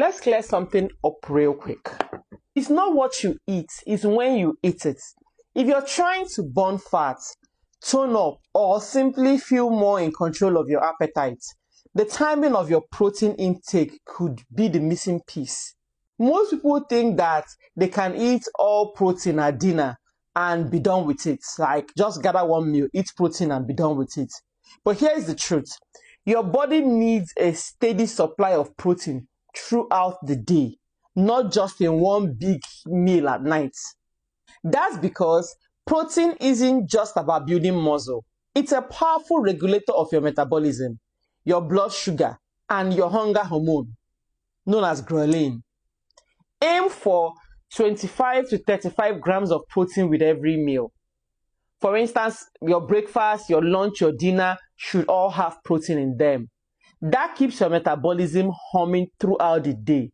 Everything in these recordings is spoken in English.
Let's clear something up real quick. It's not what you eat, it's when you eat it. If you're trying to burn fat, tone up, or simply feel more in control of your appetite, the timing of your protein intake could be the missing piece. Most people think that they can eat all protein at dinner and be done with it. Like, just gather one meal, eat protein and be done with it. But here is the truth. Your body needs a steady supply of protein throughout the day, not just in one big meal at night. That's because protein isn't just about building muscle. It's a powerful regulator of your metabolism, your blood sugar, and your hunger hormone, known as ghrelin. Aim for 25 to 35 grams of protein with every meal. For instance, your breakfast, your lunch, your dinner should all have protein in them. That keeps your metabolism humming throughout the day.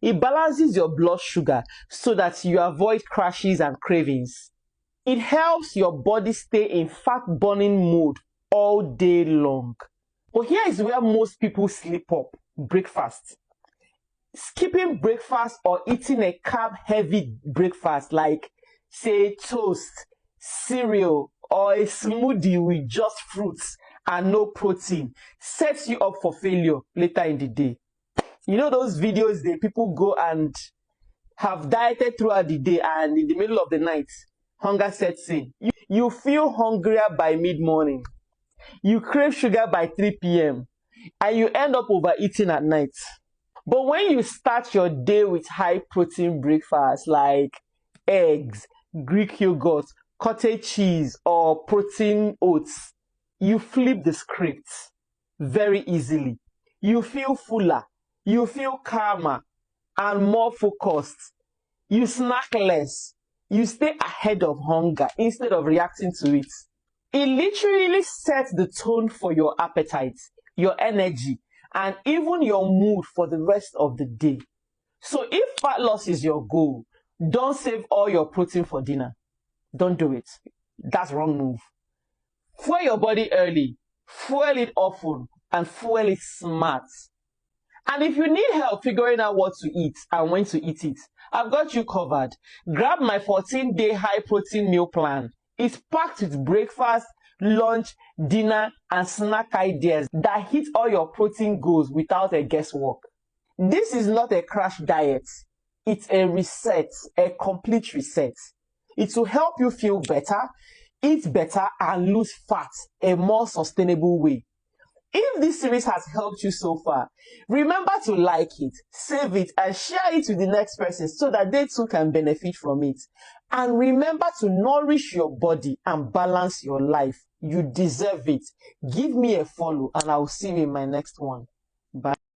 It balances your blood sugar so that you avoid crashes and cravings. It helps your body stay in fat-burning mode all day long. But here is where most people slip up: breakfast. Skipping breakfast or eating a carb-heavy breakfast like, say, toast, cereal, or a smoothie with just fruits and no protein sets you up for failure later in the day. You know those videos that people go and have dieted throughout the day, and in the middle of the night, hunger sets in. You feel hungrier by mid-morning. You crave sugar by 3 p.m. and you end up overeating at night. But when you start your day with high-protein breakfast like eggs, Greek yogurt, cottage cheese, or protein oats, you flip the script very easily. You feel fuller, you feel calmer, and more focused. You snack less. You stay ahead of hunger instead of reacting to it. It literally sets the tone for your appetite, your energy, and even your mood for the rest of the day. So if fat loss is your goal, don't save all your protein for dinner. Don't do it. That's the wrong move. Fuel your body early, fuel it often, and fuel it smart. And if you need help figuring out what to eat and when to eat it, I've got you covered. Grab my 14-day high-protein meal plan. It's packed with breakfast, lunch, dinner, and snack ideas that hit all your protein goals without a guesswork. This is not a crash diet. It's a reset, a complete reset. It will help you feel better, eat better, and lose fat a more sustainable way. If this series has helped you so far, remember to like it, save it, and share it with the next person so that they too can benefit from it. And remember to nourish your body and balance your life. You deserve it. Give me a follow and I'll see you in my next one.